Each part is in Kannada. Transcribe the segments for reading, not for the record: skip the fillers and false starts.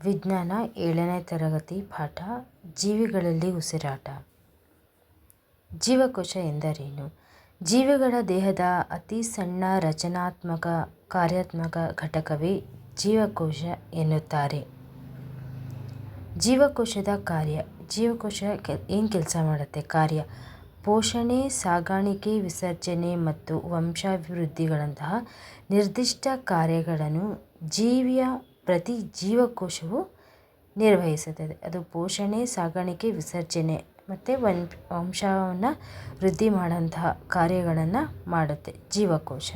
ವಿಜ್ಞಾನ 7ನೇ ತರಗತಿ ಪಾಠ ಜೀವಿಗಳಲ್ಲಿ ಉಸಿರಾಟ. ಜೀವಕೋಶ ಎಂದರೇನು? ಜೀವಿಗಳ ದೇಹದ ಅತಿ ಸಣ್ಣ ರಚನಾತ್ಮಕ ಕಾರ್ಯಾತ್ಮಕ ಘಟಕವೇ ಜೀವಕೋಶ ಎನ್ನುತ್ತಾರೆ. ಜೀವಕೋಶದ ಕಾರ್ಯ. ಜೀವಕೋಶ ಏನು ಕೆಲಸ ಮಾಡುತ್ತೆ? ಕಾರ್ಯ: ಪೋಷಣೆ, ಸಾಗಾಣಿಕೆ, ವಿಸರ್ಜನೆ ಮತ್ತು ವಂಶಾಭಿವೃದ್ಧಿಗಳಂತಹ ನಿರ್ದಿಷ್ಟ ಕಾರ್ಯಗಳನ್ನು ಜೀವಿಯ ಪ್ರತಿ ಜೀವಕೋಶವು ನಿರ್ವಹಿಸುತ್ತದೆ. ಅದು ಪೋಷಣೆ, ಸಾಗಾಣಿಕೆ, ವಿಸರ್ಜನೆ ಮತ್ತು ವಂಶವನ್ನು ವೃದ್ಧಿ ಮಾಡೋಂತಹ ಕಾರ್ಯಗಳನ್ನು ಮಾಡುತ್ತೆ ಜೀವಕೋಶ.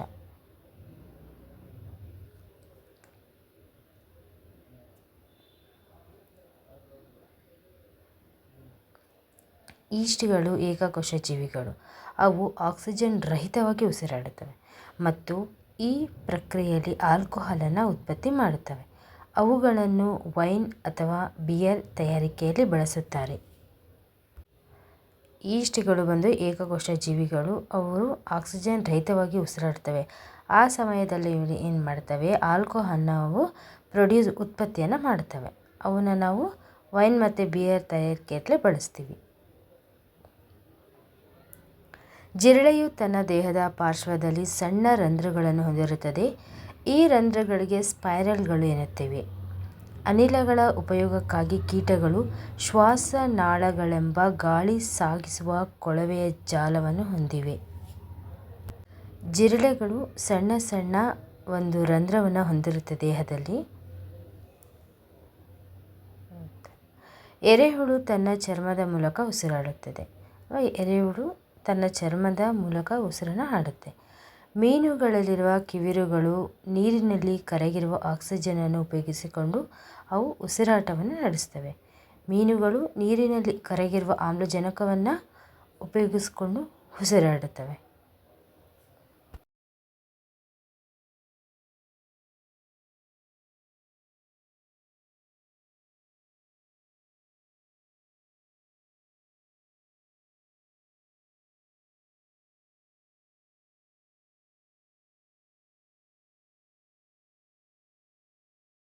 ಈಸ್ಟ್ಗಳು ಏಕಕೋಶ ಜೀವಿಗಳು. ಅವು ಆಕ್ಸಿಜನ್ ರಹಿತವಾಗಿ ಉಸಿರಾಡುತ್ತವೆ ಮತ್ತು ಈ ಪ್ರಕ್ರಿಯೆಯಲ್ಲಿ ಆಲ್ಕೋಹಾಲನ್ನು ಉತ್ಪತ್ತಿ ಮಾಡುತ್ತವೆ. ಅವುಗಳನ್ನು ವೈನ್ ಅಥವಾ ಬಿಯರ್ ತಯಾರಿಕೆಯಲ್ಲಿ ಬಳಸುತ್ತಾರೆ. ಈಸ್ಟ್ಗಳು ಏಕಕೋಶ ಜೀವಿಗಳು. ಅವು ಆಕ್ಸಿಜನ್ ರಹಿತವಾಗಿ ಉಸಿರಾಡುತ್ತವೆ. ಆ ಸಮಯದಲ್ಲಿ ಏನು ಮಾಡ್ತವೆ? ಆಲ್ಕೋಹಾಲನ್ನು ಅವು ಉತ್ಪತ್ತಿಯನ್ನು ಮಾಡ್ತವೆ. ಅವನ್ನು ನಾವು ವೈನ್ ಮತ್ತು ಬಿಯರ್ ತಯಾರಿಕೆಯಲ್ಲಿ ಬಳಸ್ತೀವಿ. ಜಿರಳೆಯು ತನ್ನ ದೇಹದ ಪಾರ್ಶ್ವದಲ್ಲಿ ಸಣ್ಣ ರಂಧ್ರಗಳನ್ನು ಹೊಂದಿರುತ್ತದೆ. ಈ ರಂಧ್ರಗಳಿಗೆ ಸ್ಪೈರಲ್ಗಳು ಎನ್ನುತ್ತೇವೆ. ಅನಿಲಗಳ ಉಪಯೋಗಕ್ಕಾಗಿ ಕೀಟಗಳು ಶ್ವಾಸನಾಳಗಳೆಂಬ ಗಾಳಿ ಸಾಗಿಸುವ ಕೊಳವೆಯ ಜಾಲವನ್ನು ಹೊಂದಿವೆ. ಜಿರಳೆಗಳು ಸಣ್ಣ ಒಂದು ರಂಧ್ರವನ್ನು ಹೊಂದಿರುತ್ತೆ ದೇಹದಲ್ಲಿ. ಎರೆಹುಳು ತನ್ನ ಚರ್ಮದ ಮೂಲಕ ಉಸಿರಾಡುತ್ತದೆ. ಎರೆಹುಳು ತನ್ನ ಚರ್ಮದ ಮೂಲಕ ಉಸಿರನ್ನು ಆಡುತ್ತೆ. ಮೀನುಗಳಲ್ಲಿರುವ ಕಿವಿರುಗಳು ನೀರಿನಲ್ಲಿ ಕರಗಿರುವ ಆಕ್ಸಿಜನನ್ನು ಉಪಯೋಗಿಸಿಕೊಂಡು ಅವು ಉಸಿರಾಟವನ್ನು ನಡೆಸ್ತವೆ. ಮೀನುಗಳು ನೀರಿನಲ್ಲಿ ಕರಗಿರುವ ಆಮ್ಲಜನಕವನ್ನು ಉಪಯೋಗಿಸಿಕೊಂಡು ಉಸಿರಾಡುತ್ತವೆ.